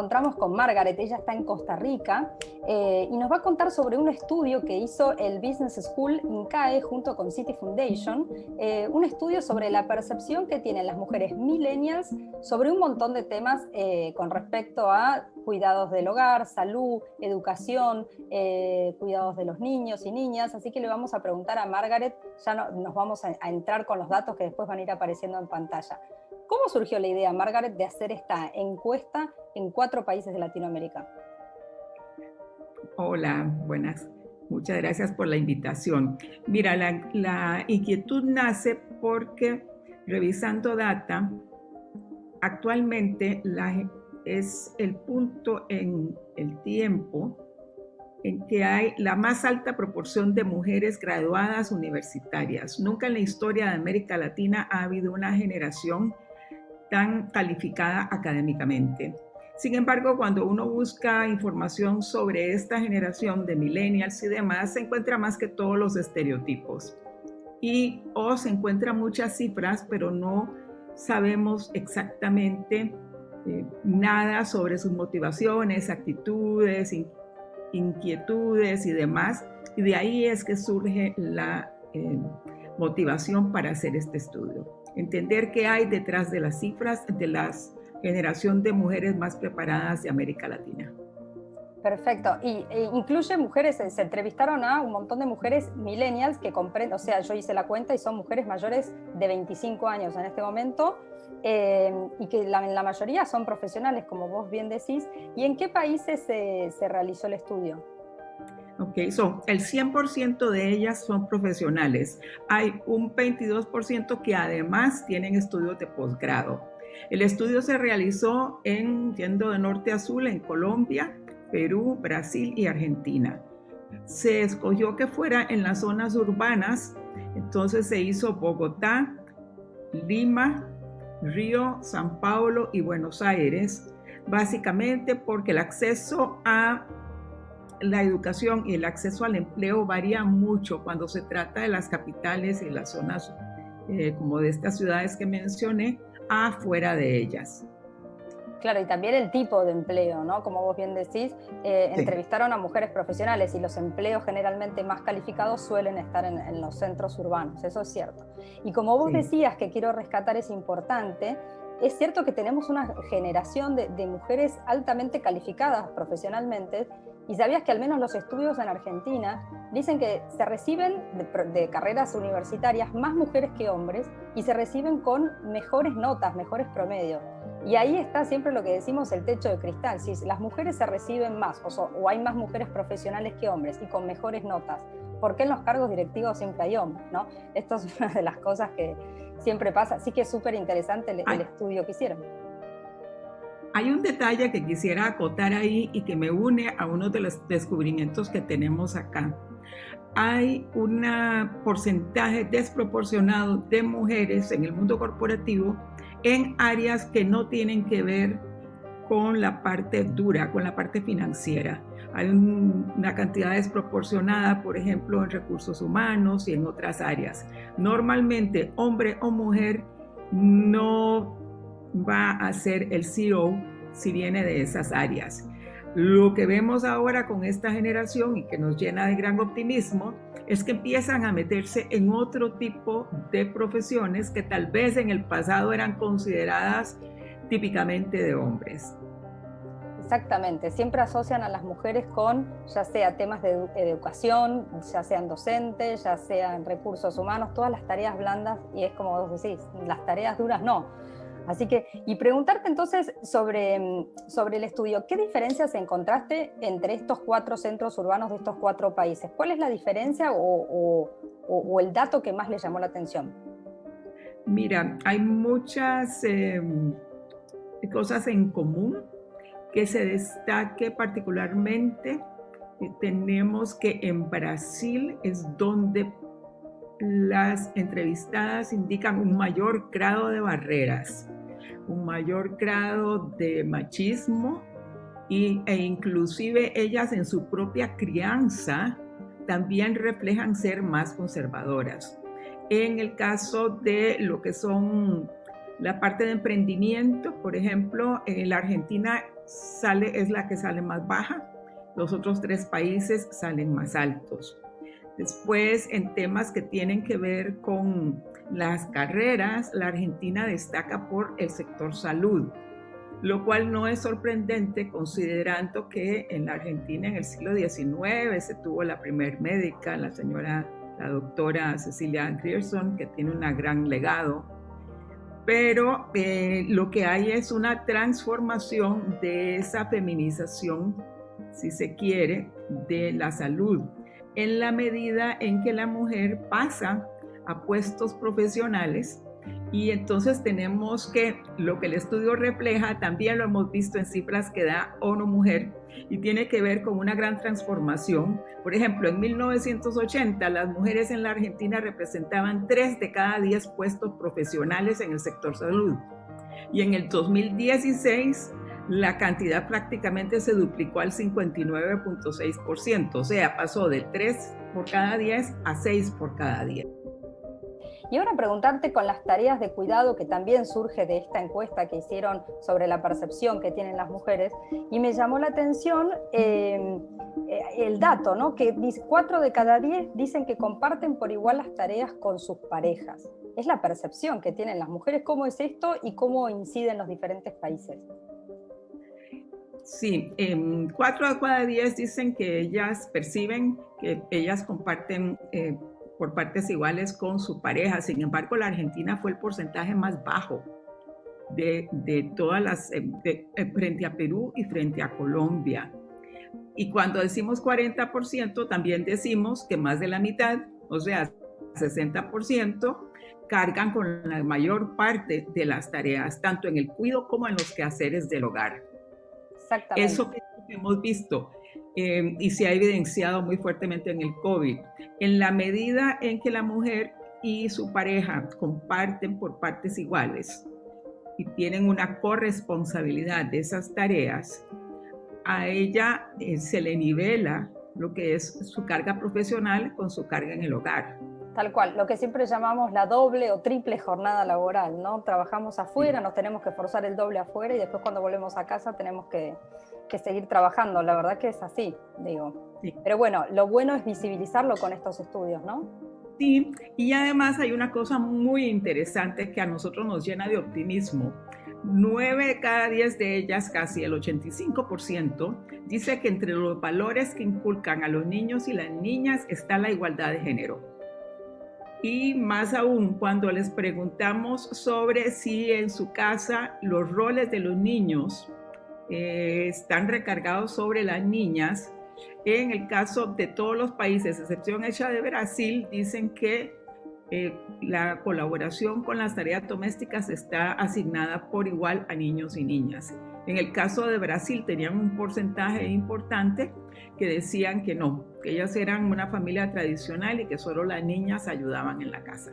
Encontramos con Margaret, ella está en Costa Rica y nos va a contar sobre un estudio que hizo el Business School INCAE junto con City Foundation, un estudio sobre la percepción que tienen las mujeres millennials sobre un montón de temas con respecto a cuidados del hogar, salud, educación, cuidados de los niños y niñas. Así que le vamos a preguntar a Margaret, ya nos vamos a entrar con los datos que después van a ir apareciendo en pantalla. ¿Cómo surgió la idea, Margaret, de hacer esta encuesta en 4 países de Latinoamérica? Hola, buenas. Muchas gracias por la invitación. Mira, la inquietud nace porque revisando data, actualmente es el punto en el tiempo en que hay la más alta proporción de mujeres graduadas universitarias. Nunca en la historia de América Latina ha habido una generación tan calificada académicamente. Sin embargo, cuando uno busca información sobre esta generación de millennials y demás, se encuentra más que todos los estereotipos. O se encuentran muchas cifras, pero no sabemos exactamente nada sobre sus motivaciones, actitudes, inquietudes y demás. Y de ahí es que surge la motivación para hacer este estudio. Entender qué hay detrás de las cifras de la generación de mujeres más preparadas de América Latina. Perfecto. Y incluye mujeres, se entrevistaron a un montón de mujeres millennials que comprenden, o sea, yo hice la cuenta y son mujeres mayores de 25 años en este momento, y que la mayoría son profesionales, como vos bien decís. ¿Y en qué países se realizó el estudio? Ok, el 100% de ellas son profesionales. Hay un 22% que además tienen estudios de posgrado. El estudio se realizó yendo de norte a sur en Colombia, Perú, Brasil y Argentina. Se escogió que fuera en las zonas urbanas, entonces se hizo Bogotá, Lima, Río, San Paulo y Buenos Aires, básicamente porque el acceso a la educación y el acceso al empleo varía mucho cuando se trata de las capitales y las zonas como de estas ciudades que mencioné, afuera de ellas. Claro, y también el tipo de empleo, ¿no? Como vos bien decís, Sí. entrevistaron a mujeres profesionales y los empleos generalmente más calificados suelen estar en los centros urbanos, eso es cierto. Y como vos Sí. decías, que quiero rescatar es importante, es cierto que tenemos una generación de mujeres altamente calificadas profesionalmente, y sabías que al menos los estudios en Argentina dicen que se reciben de carreras universitarias más mujeres que hombres y se reciben con mejores notas, mejores promedios. Y ahí está siempre lo que decimos, el techo de cristal. Si las mujeres se reciben más o hay más mujeres profesionales que hombres y con mejores notas, ¿por qué en los cargos directivos siempre hay hombres, ¿no? Esto es una de las cosas que siempre pasa. Así que es súper interesante el estudio que hicieron. Hay un detalle que quisiera acotar ahí y que me une a uno de los descubrimientos que tenemos acá. Hay un porcentaje desproporcionado de mujeres en el mundo corporativo en áreas que no tienen que ver con la parte dura, con la parte financiera. Hay una cantidad desproporcionada, por ejemplo, en recursos humanos y en otras áreas. Normalmente, hombre o mujer no va a ser el CEO si viene de esas áreas. Lo que vemos ahora con esta generación y que nos llena de gran optimismo es que empiezan a meterse en otro tipo de profesiones que tal vez en el pasado eran consideradas típicamente de hombres. Exactamente, siempre asocian a las mujeres con ya sea temas de educación, ya sean docentes, ya sean recursos humanos, todas las tareas blandas, y es como vos decís, las tareas duras no. Así que, y preguntarte entonces sobre el estudio, ¿qué diferencias encontraste entre estos 4 centros urbanos de estos 4 países? ¿Cuál es la diferencia o el dato que más le llamó la atención? Mira, hay muchas cosas en común que se destaque particularmente. Tenemos que en Brasil es donde las entrevistadas indican un mayor grado de barreras, un mayor grado de machismo e inclusive ellas en su propia crianza también reflejan ser más conservadoras. En el caso de lo que son la parte de emprendimiento, por ejemplo, en la Argentina es la que sale más baja, los otros 3 países salen más altos. Después, en temas que tienen que ver con las carreras, la Argentina destaca por el sector salud, lo cual no es sorprendente considerando que en la Argentina en el siglo XIX se tuvo la primer médica, la doctora Cecilia Grierson, que tiene un gran legado. Pero lo que hay es una transformación de esa feminización, si se quiere, de la salud, en la medida en que la mujer pasa a puestos profesionales. Y entonces tenemos que lo que el estudio refleja, también lo hemos visto en cifras que da ONU-Mujer, y tiene que ver con una gran transformación. Por ejemplo, en 1980 las mujeres en la Argentina representaban 3 de cada 10 puestos profesionales en el sector salud. Y en el 2016 la cantidad prácticamente se duplicó al 59.6%, o sea, pasó de 3 por cada 10 a 6 por cada 10. Y ahora preguntarte con las tareas de cuidado que también surge de esta encuesta que hicieron sobre la percepción que tienen las mujeres, y me llamó la atención el dato, ¿no? Que 4 de cada 10 dicen que comparten por igual las tareas con sus parejas. Es la percepción que tienen las mujeres. ¿Cómo es esto y cómo incide en los diferentes países? Sí, 4 de cada 10 dicen que ellas perciben que ellas comparten por partes iguales con su pareja. Sin embargo, la Argentina fue el porcentaje más bajo de todas las, frente a Perú y frente a Colombia. Y cuando decimos 40%, también decimos que más de la mitad, o sea, 60%, cargan con la mayor parte de las tareas, tanto en el cuidado como en los quehaceres del hogar. Exactamente. Eso que hemos visto y se ha evidenciado muy fuertemente en el COVID. En la medida en que la mujer y su pareja comparten por partes iguales y tienen una corresponsabilidad de esas tareas, a ella se le nivela lo que es su carga profesional con su carga en el hogar. Tal cual, lo que siempre llamamos la doble o triple jornada laboral, ¿no? Trabajamos afuera, sí, nos tenemos que esforzar el doble afuera y después cuando volvemos a casa tenemos que seguir trabajando. La verdad que es así, digo. Sí. Pero bueno, lo bueno es visibilizarlo con estos estudios, ¿no? Sí, y además hay una cosa muy interesante que a nosotros nos llena de optimismo. 9 de cada 10 de ellas, casi el 85%, dice que entre los valores que inculcan a los niños y las niñas está la igualdad de género. Y más aún cuando les preguntamos sobre si en su casa los roles de los niños están recargados sobre las niñas, en el caso de todos los países, excepción hecha de Brasil, dicen que la colaboración con las tareas domésticas está asignada por igual a niños y niñas. En el caso de Brasil tenían un porcentaje importante que decían que no, que ellas eran una familia tradicional y que solo las niñas ayudaban en la casa.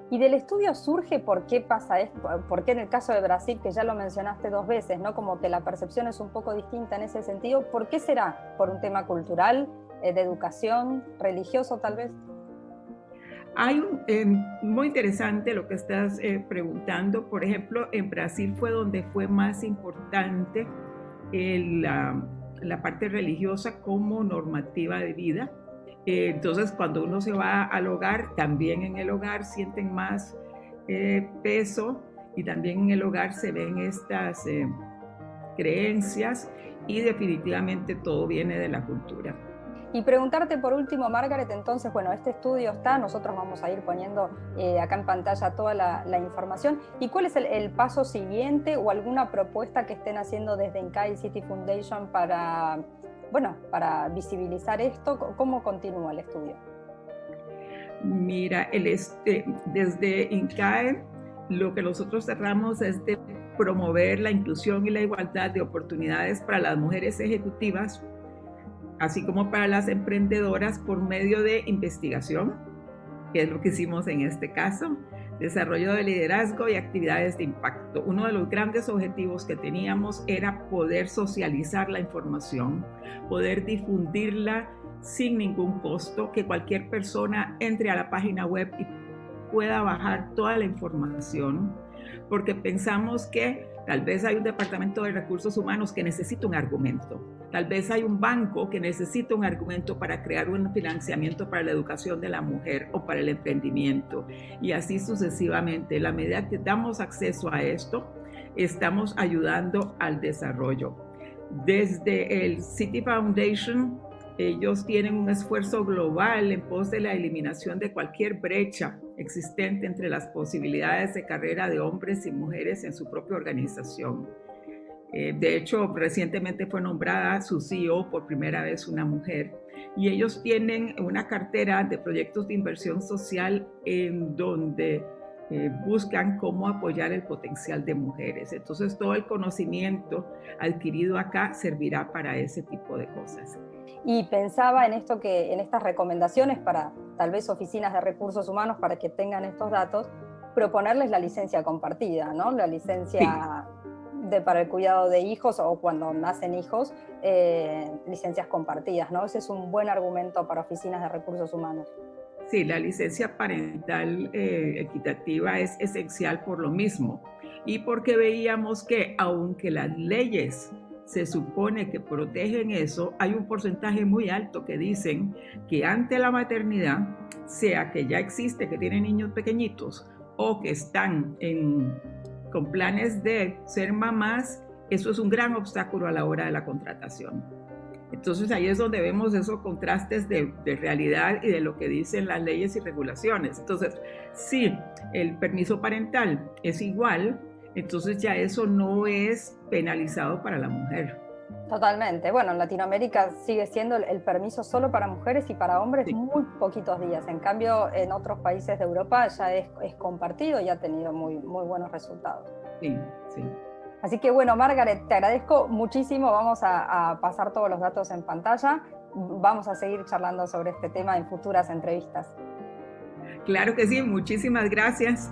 Y del estudio surge por qué pasa esto, por qué en el caso de Brasil, que ya lo mencionaste 2 veces, ¿no? Como que la percepción es un poco distinta en ese sentido. ¿Por qué será? ¿Por un tema cultural, de educación, religioso tal vez? Hay muy interesante lo que estás preguntando. Por ejemplo, en Brasil fue donde fue más importante la parte religiosa como normativa de vida. Entonces, cuando uno se va al hogar, también en el hogar sienten más peso y también en el hogar se ven estas creencias y definitivamente todo viene de la cultura. Y preguntarte por último, Margaret, entonces, bueno, este estudio está, nosotros vamos a ir poniendo acá en pantalla toda la información. ¿Y cuál es el paso siguiente o alguna propuesta que estén haciendo desde INCAE City Foundation para visibilizar esto? ¿Cómo continúa el estudio? Mira, desde INCAE lo que nosotros cerramos es de promover la inclusión y la igualdad de oportunidades para las mujeres ejecutivas, así como para las emprendedoras por medio de investigación, que es lo que hicimos en este caso, desarrollo de liderazgo y actividades de impacto. Uno de los grandes objetivos que teníamos era poder socializar la información, poder difundirla sin ningún costo, que cualquier persona entre a la página web y pueda bajar toda la información, porque pensamos que Tal vez hay un departamento de recursos humanos que necesita un argumento. Tal vez hay un banco que necesita un argumento para crear un financiamiento para la educación de la mujer o para el emprendimiento. Y así sucesivamente. La medida que damos acceso a esto, estamos ayudando al desarrollo. Desde el Citi Foundation, ellos tienen un esfuerzo global en pos de la eliminación de cualquier brecha existente entre las posibilidades de carrera de hombres y mujeres en su propia organización. De hecho, recientemente fue nombrada su CEO por primera vez una mujer, y ellos tienen una cartera de proyectos de inversión social en donde buscan cómo apoyar el potencial de mujeres. Entonces, todo el conocimiento adquirido acá servirá para ese tipo de cosas. Y pensaba en esto, que en estas recomendaciones para tal vez oficinas de recursos humanos, para que tengan estos datos, proponerles la licencia compartida, ¿no? La licencia para el cuidado de hijos, o cuando nacen hijos, licencias compartidas, ¿no? Ese es un buen argumento para oficinas de recursos humanos. Sí, la licencia parental equitativa es esencial por lo mismo, y porque veíamos que aunque las leyes se supone que protegen eso, hay un porcentaje muy alto que dicen que ante la maternidad, sea que ya existe, que tienen niños pequeñitos, o que están con planes de ser mamás, eso es un gran obstáculo a la hora de la contratación. Entonces ahí es donde vemos esos contrastes de realidad y de lo que dicen las leyes y regulaciones. Entonces, si el permiso parental es igual, entonces ya eso no es penalizado para la mujer. Totalmente. Bueno, en Latinoamérica sigue siendo el permiso solo para mujeres y para hombres, sí, muy poquitos días. En cambio, en otros países de Europa ya es compartido y ha tenido muy buenos resultados. Sí, sí. Así que bueno, Margaret, te agradezco muchísimo. Vamos a pasar todos los datos en pantalla. Vamos a seguir charlando sobre este tema en futuras entrevistas. Claro que sí, muchísimas gracias.